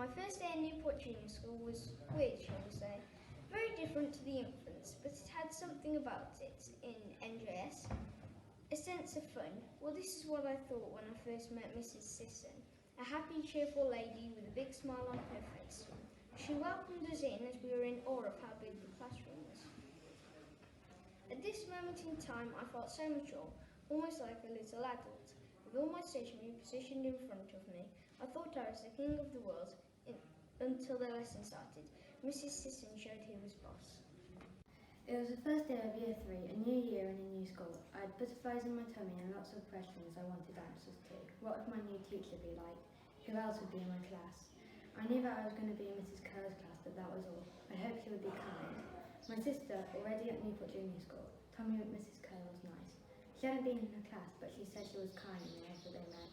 My first day in Newport Junior School was weird, shall we say. Very different to the infants, but it had something about it in NJS. A sense of fun. Well, this is what I thought when I first met Mrs. Sisson, a happy, cheerful lady with a big smile on her face. She welcomed us in as we were in awe of how big the classroom was. At this moment in time, I felt so mature, almost like a little adult. With all my stationery positioned in front of me, I thought I was the king of the world until the lesson started. Mrs. Sisson showed who was boss. It was the first day of year 3, a new year and a new school. I had butterflies in my tummy and lots of questions I wanted answers to. What would my new teacher be like? Who else would be in my class? I knew that I was going to be in Mrs. Kerr's class, but that was all. I hoped she would be kind. My sister, already at Newport Junior School, told me that Mrs. Kerr was nice. She hadn't been in her class, but she said she was kind in wherever they met.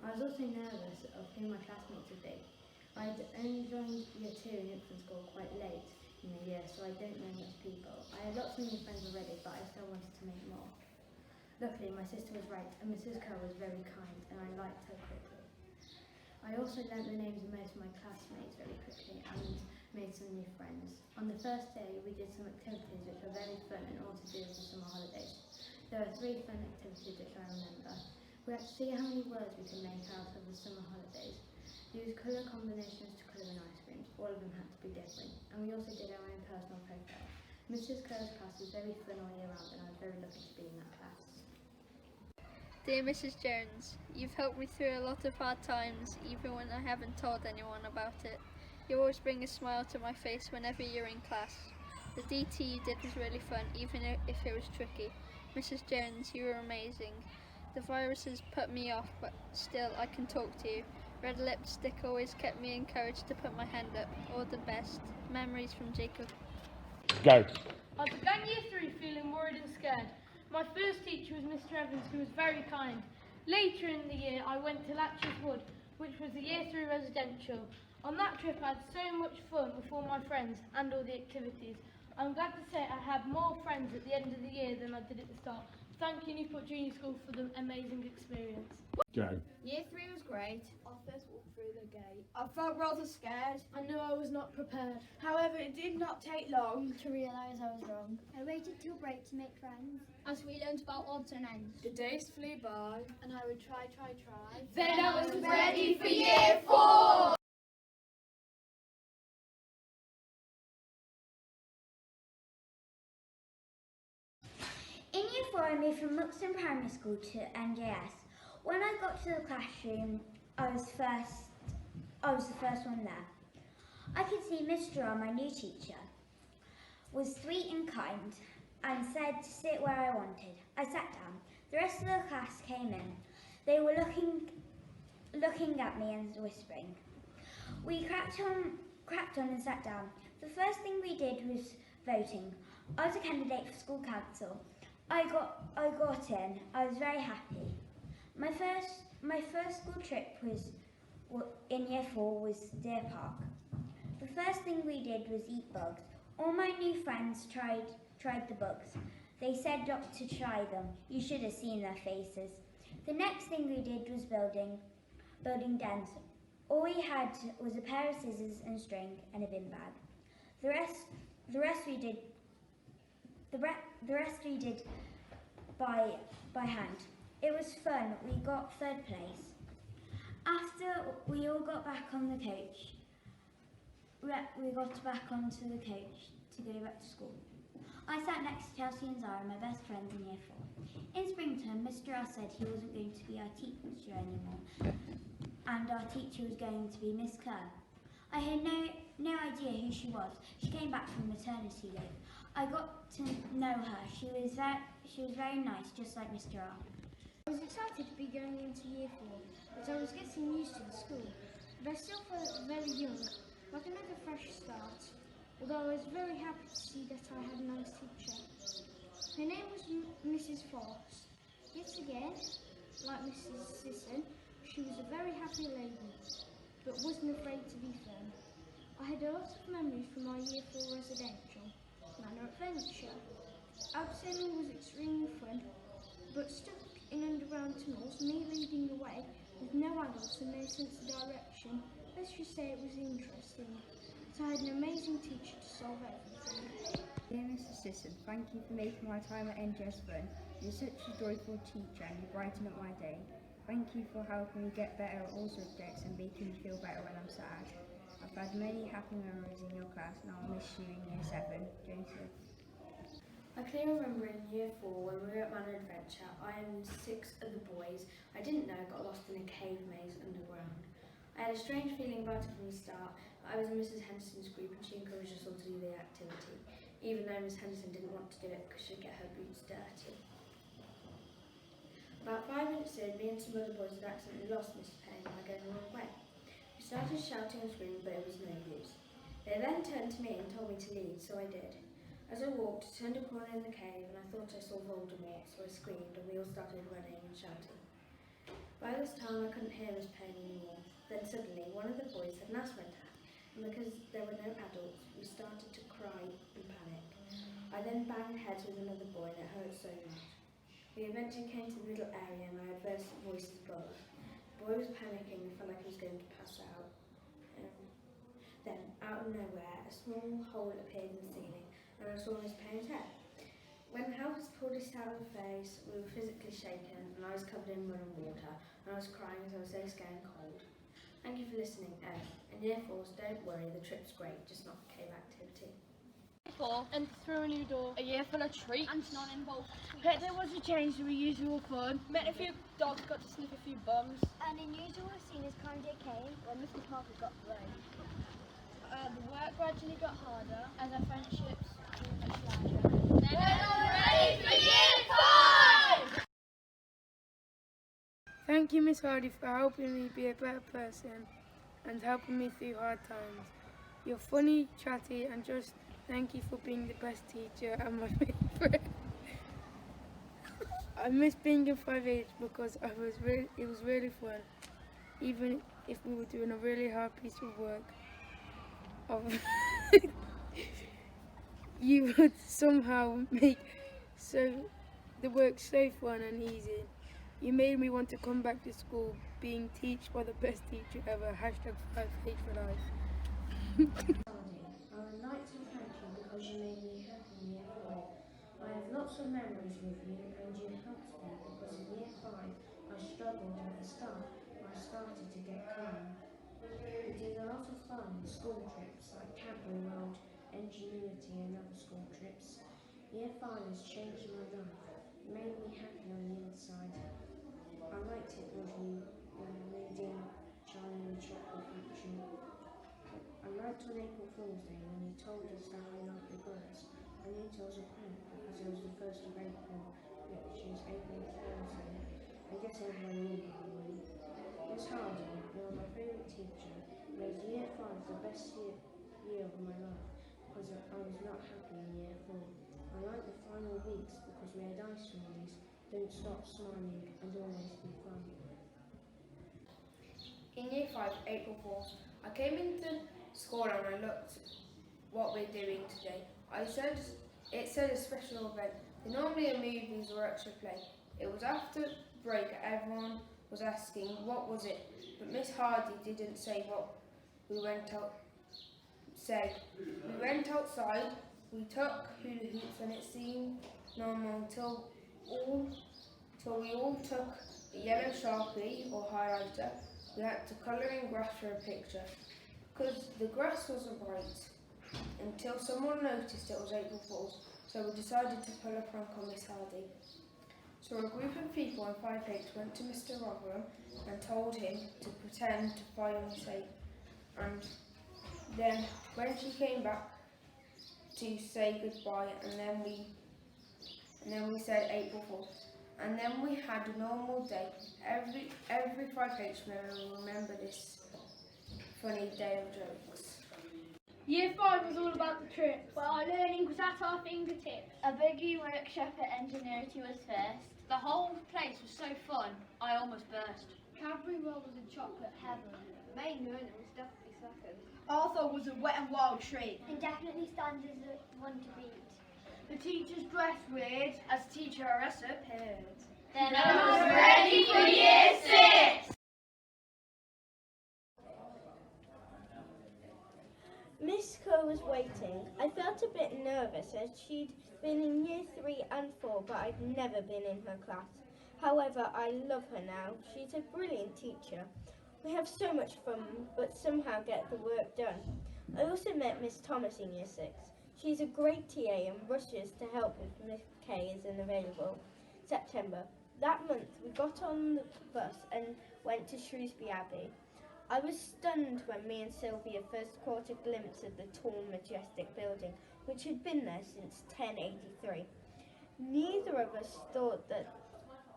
I was also nervous of who my classmates would be. I had only joined year 2 in infant school quite late in the year, so I don't know much people. I had lots of new friends already, but I still wanted to make more. Luckily, my sister was right, and Mrs. Kerr was very kind, and I liked her quickly. I also learnt the names of most of my classmates very quickly and made some new friends. On the first day, we did some activities which were very fun and all to do with the summer holidays. There were 3 fun activities which I remember. We had to see how many words we could make out of the summer holidays. Use colour combinations to colour in ice creams. All of them had to be different. And we also did our own personal profile. Mrs. Kerr's class was very fun all year round, and I was very lucky to be in that class. Dear Mrs. Jones, you've helped me through a lot of hard times, even when I haven't told anyone about it. You always bring a smile to my face whenever you're in class. The DT you did was really fun, even if it was tricky. Mrs. Jones, you were amazing. The viruses put me off, but still I can talk to you. Red lipstick always kept me encouraged to put my hand up. All the best. Memories from Jacob. Go. I began year 3 feeling worried and scared. My first teacher was Mr. Evans, who was very kind. Later in the year, I went to Latches Wood, which was the year 3 residential. On that trip, I had so much fun with all my friends and all the activities. I'm glad to say I had more friends at the end of the year than I did at the start. Thank you, Newport Junior School, for the amazing experience. Go. Year 3 was great. Our first walk through the gate. I felt rather scared. I knew I was not prepared. However, it did not take long to realise I was wrong. I waited till break to make friends. As we learned about odds and ends. The days flew by. And I would try. Then I was ready for year 4! In year 4, I moved from Muxton Primary School to NJS. When I got to the classroom, I was the first one there. I could see Miss Durrell, my new teacher, was sweet and kind and said to sit where I wanted. I sat down. The rest of the class came in. They were looking at me and whispering. We cracked on and sat down. The first thing we did was voting. I was a candidate for school council. I got in. I was very happy. My first school trip was in year 4 was Deer Park. The first thing we did was eat bugs. All my new friends tried the bugs. They said not to try them. You should have seen their faces. The next thing we did was building dens. All we had was a pair of scissors and string and a bin bag. The rest we did by hand. It was fun. We got 3rd place. After we all got back on the coach, we got back onto the coach to go back to school. I sat next to Chelsea and Zara, my best friends in year 4. In springtime, Mr. L said he wasn't going to be our teacher anymore, and our teacher was going to be Miss Kerr. I had no idea who she was. She came back from maternity leave. I got to know her. She was very nice, just like Mr. R. I was excited to be going into year 4, as I was getting used to the school, but I still felt very young, like another fresh start, although I was very happy to see that I had a nice teacher. Her name was Mrs. Fox. Yet again, like Mrs. Sisson, she was a very happy lady, but wasn't afraid to be firm. I had a lot of memories from my year 4 residential, Manor Adventure. Abseiling was extremely fun, but stuck in underground tunnels, me leading the way with no adults and no sense of direction, let's just say it was interesting. So I had an amazing teacher to solve everything. Dear Mrs. Sisson, thank you for making my time at NGS fun. You're such a joyful teacher and you brighten up my day. Thank you for helping me get better at all subjects and making me feel better when I'm sad. I've had many happy memories in your class and I'll miss you in Year 7. Joseph. I clearly remember in Year 4 when we were at Manor Adventure, I and 6 other boys I didn't know got lost in a cave maze underground. I had a strange feeling about it from the start, but I was in Mrs. Henderson's group and she encouraged us all to do the activity, even though Miss Henderson didn't want to do it because she'd get her boots dirty. About 5 minutes in, me and some other boys had accidentally lost Mr. Payne by going the wrong way. We started shouting and screaming, but it was no use. They then turned to me and told me to lead, so I did. As I walked, I turned a corner in the cave and I thought I saw Voldemort, so I screamed and we all started running and shouting. By this time I couldn't hear Miss Payne anymore. Then suddenly one of the boys had an asthma attack, and because there were no adults, we started to cry and panic. I then banged heads with another boy and it hurt so much. We eventually came to the little area and I heard voices above. The boy was panicking and felt like he was going to pass out. Then, out of nowhere, a small hole appeared in the ceiling and I saw Miss Payne's head. When the helpers pulled us out of the face, we were physically shaken and I was covered in mud and water and I was crying as I was so scared and cold. Thank you for listening, Ed. In Year 4, don't worry, the trip's great, just not a cave activity. 4. Enter through a new door. A year full of treats. And non-involved. But there was a change to the usual fun. Met a few dogs, got to sniff a few bums. An unusual scene as crime day came when Mr. Parker got blamed. The work gradually got harder As our friendships grew much larger. Thank you, Miss Hardy, for helping me be a better person and helping me through hard times. You're funny, chatty, and just thank you for being the best teacher and my favourite. I miss being in 5H because it was really fun, even if we were doing a really hard piece of work. You would somehow make the work so fun and easy. You made me want to come back to school, being taught by the best teacher ever. #5H for life. I would like to thank you because you made me happy in Year 4. I have lots of memories with you and you helped me because in Year 5 I struggled at the start, but I started to get calm. We did a lot of fun school trips like Cadbury World, Ingenuity and other school trips. Year 5 has changed my life. It made me happy on the inside. I liked it with you reading Charlie and the Chocolate Factory. I liked on April Fool's Day when you told us to hang out your birds. I knew it was a prank because it was the 1st of April, which is April Fool's Day. I guess everyone knew by the way. Miss Hardy, you were my favourite teacher. It made Year 5 the best year of my life because I was not happy in Year 4. I liked the final weeks because we had ice creams. Don't stop smiling and always be fun. In Year 5, April 4th, I came into school and I looked what we're doing today. It said a special event. Normally a movies or extra play. It was after break. Everyone was asking what was it, but Miss Hardy didn't say what we went out. We went outside. We took hula hoops and it seemed normal until we all took a yellow Sharpie or highlighter. We had to colour in grass for a picture. Because the grass wasn't right until someone noticed it was April Fool's, so we decided to pull a prank on Miss Hardy. So a group of people in 5H went to Mr. Rotherham and told him to pretend to fire Miss A. And then when she came back to say goodbye, and then we said April Fool's. And then we had a normal day. Every 5H member will remember this funny day of jokes. Year 5 was all about the trip, but our learning was at our fingertips. A boogie workshop at Ingenuity was first. The whole place was so fun, I almost burst. Cadbury World was a chocolate heaven. Main learning was definitely second. Arthur was a wet and wild treat. And definitely stands as the one to beat. The teachers dressed weird as Teacher Aressa appeared. Then I was ready for Year 6! was waiting, I felt a bit nervous as she'd been in year 3 and 4, but I'd never been in her class. However, I love her now. She's a brilliant teacher. We have so much fun, but somehow get the work done. I also met Miss Thomas in year 6. She's a great TA and rushes to help if Miss K isn't available. September. That month, we got on the bus and went to Shrewsbury Abbey. I was stunned when me and Sylvia first caught a glimpse of the tall, majestic building, which had been there since 1083. Neither of us thought that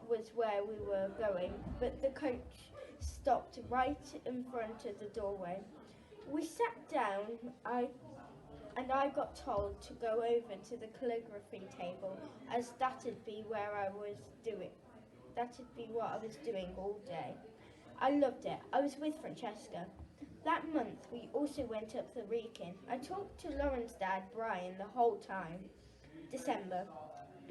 was where we were going, but the coach stopped right in front of the doorway. We sat down, and I got told to go over to the calligraphy table, as that'd be what I was doing all day. I loved it. I was with Francesca. That month, we also went up the Wrekin. I talked to Lauren's dad, Brian, the whole time. December.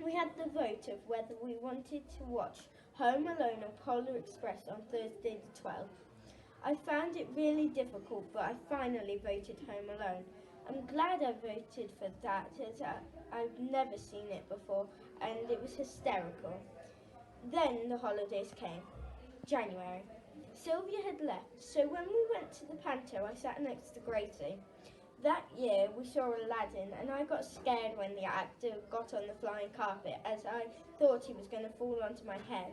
We had the vote of whether we wanted to watch Home Alone or Polar Express on Thursday the 12th. I found it really difficult, but I finally voted Home Alone. I'm glad I voted for that, as I've never seen it before, and it was hysterical. Then the holidays came. January. Sylvia had left, so when we went to the panto, I sat next to Gracie. That year, we saw Aladdin, and I got scared when the actor got on the flying carpet, as I thought he was going to fall onto my head.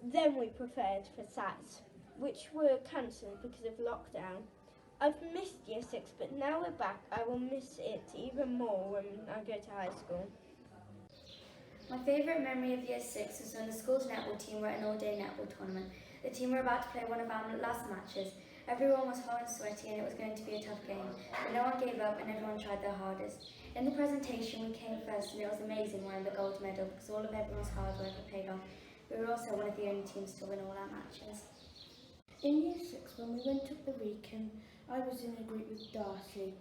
Then we prepared for SATs, which were cancelled because of lockdown. I've missed year 6, but now we're back, I will miss it even more when I go to high school. My favourite memory of year 6 was when the school's netball team were at an all-day netball tournament. The team were about to play one of our last matches. Everyone was hot and sweaty and it was going to be a tough game, but no one gave up and everyone tried their hardest. In the presentation we came first and it was amazing winning the gold medal because all of everyone's hard work had paid off. We were also one of the only teams to win all our matches. In year 6, when we went up the Wrekin, I was in a group with Darcy,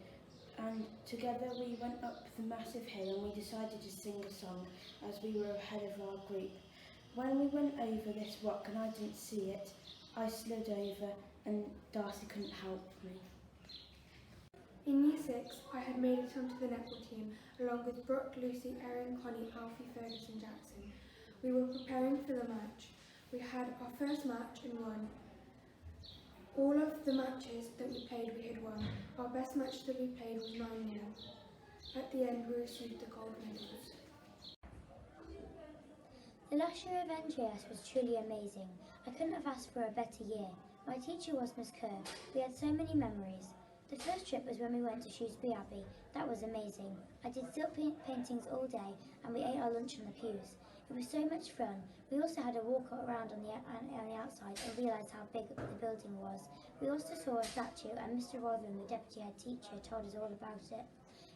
and together we went up the massive hill and we decided to sing a song as we were ahead of our group. When we went over this rock and I didn't see it, I slid over and Darcy couldn't help me. In year 6, I had made it onto the netball team along with Brooke, Lucy, Erin, Connie, Alfie, Ferguson, Jackson. We were preparing for the match. We had our first match and won. All of the matches that we played we had won. Our best match that we played was 9-0. At the end we received the gold medals. The last year of NJS was truly amazing. I couldn't have asked for a better year. My teacher was Miss Kerr. We had so many memories. The first trip was when we went to Shrewsbury Abbey. That was amazing. I did silk paintings all day and we ate our lunch on the pews. It was so much fun. We also had a walk around on the outside and realised how big the building was. We also saw a statue and Mr. Rotherham, the deputy head teacher, told us all about it.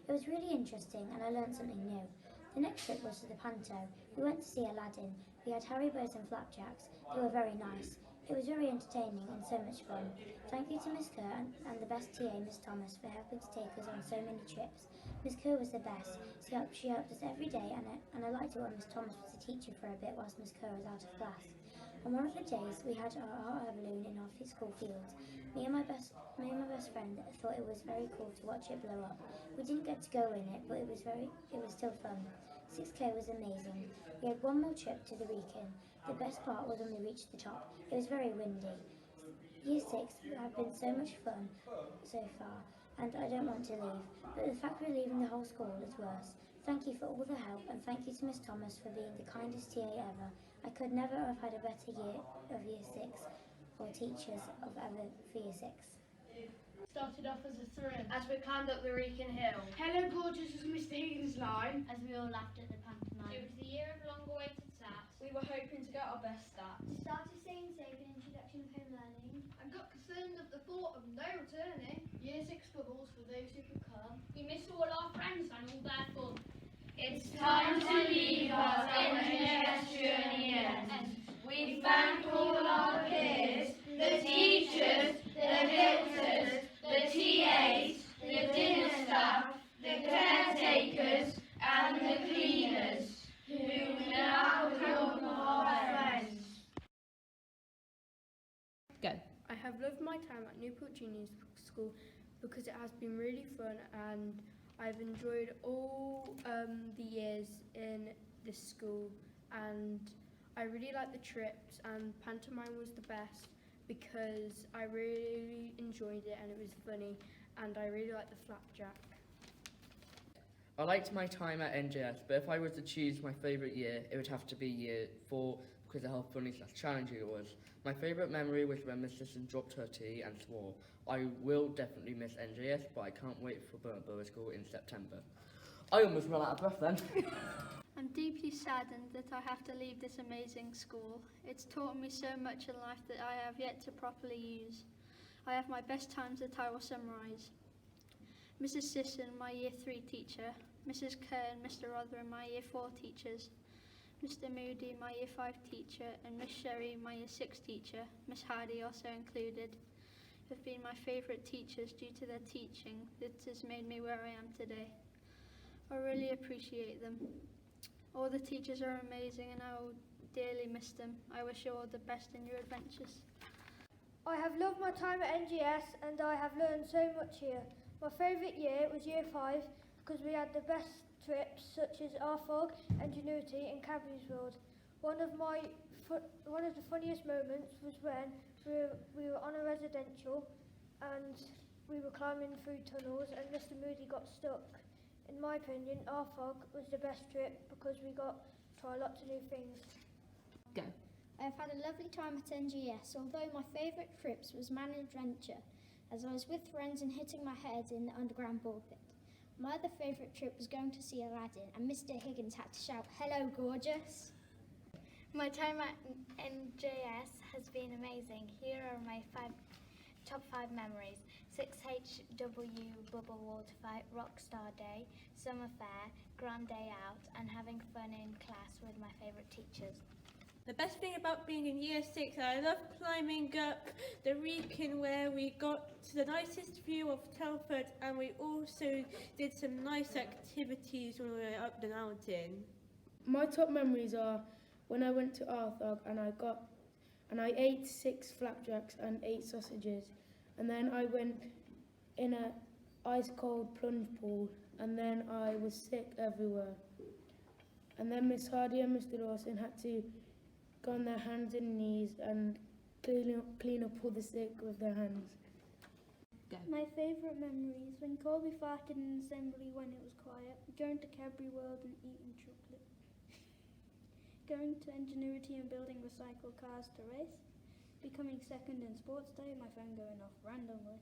It was really interesting and I learned something new. The next trip was to the panto. We went to see Aladdin. We had Haribos and flapjacks. They were very nice. It was very entertaining and so much fun. Thank you to Miss Kerr and the best TA, Miss Thomas, for helping to take us on so many trips. Miss Kerr was the best. She helped us every day and I liked it when Miss Thomas was a teacher for a bit whilst Miss Kerr was out of class. On one of the days, we had our hot air balloon in our school field. Me and my best friend thought it was very cool to watch it blow up. We didn't get to go in it, but it was still fun. 6K was amazing. We had one more trip to the Wrekin. The best part was when we reached the top. It was very windy. Year 6 have been so much fun so far, and I don't want to leave. But the fact we're leaving the whole school is worse. Thank you for all the help, and thank you to Miss Thomas for being the kindest TA ever. I could never have had a better year of year 6 or teachers of ever for year 6. Started off as a thrill. As we climbed up the Wrekin Hill. Hello, gorgeous, was Mr. Higgins' line. As we all laughed at the pantomime. It was the year of long-awaited SAT. We were hoping to get our best stats. Started saying safe in introduction of home learning. And got concerned at the thought of no returning. Year 6 bubbles for those who could come. We missed all our friends and all their fun. It's time to leave our NJS journey ends. We thank all our peers, the teachers, the victors, the TAs, the dinner staff, the caretakers and the cleaners, who now become our friends. Go. I have loved my time at Newport Junior School because it has been really fun and I've enjoyed all the years in this school, and I really like the trips, and pantomime was the best because I really enjoyed it and it was funny, and I really liked the flapjack. I liked my time at NJS, but if I was to choose my favourite year, it would have to be year 4 because of how funny / challenging it was. My favourite memory was when Miss Sisson dropped her tea and swore. I will definitely miss NJS, but I can't wait for Burnt Borough School in September. I almost ran out of breath then. I'm deeply saddened that I have to leave this amazing school. It's taught me so much in life that I have yet to properly use. I have my best times that I will summarise. Mrs. Sisson, my Year 3 teacher, Mrs. Kerr and Mr. Rotherham, my Year 4 teachers, Mr. Moody, my Year 5 teacher, and Miss Sherry, my Year 6 teacher, Miss Hardy also included, have been my favourite teachers due to their teaching that has made me where I am today. I really appreciate them. All the teachers are amazing and I will dearly miss them. I wish you all the best in your adventures. I have loved my time at NGS and I have learned so much here. My favourite year was Year 5 because we had the best trips such as Arfog, Ingenuity and Cadbury's World. One of the funniest moments was when we were on a residential and we were climbing through tunnels and Mr. Moody got stuck. In my opinion, Arfog was the best trip because we got to try lots of new things. Go. I have had a lovely time at NGS, although my favourite trips was Man Adventure, as I was with friends and hitting my head in the underground ball pit. My other favourite trip was going to see Aladdin, and Mr. Higgins had to shout, "Hello, gorgeous!" My time at NJS has been amazing. Here are my top 5 memories. 6HW Bubble Water Fight, Rockstar Day, Summer Fair, Grand Day Out, and having fun in class with my favourite teachers. The best thing about being in Year 6, I love climbing up the Wrekin where we got to the nicest view of Telford, and we also did some nice activities when we were up the mountain. My top memories are when I went to Arthog and I ate 6 flapjacks and 8 sausages, and then I went in a ice cold plunge pool, and then I was sick everywhere. And then Miss Hardy and Mr. Lawson had to go on their hands and knees and clean up all the sick with their hands. Go. My favourite memories when Colby farted in assembly when it was quiet, going to Cadbury World and eating chocolate, going to Ingenuity and building recycled cars to race, becoming second in sports day, my phone going off randomly.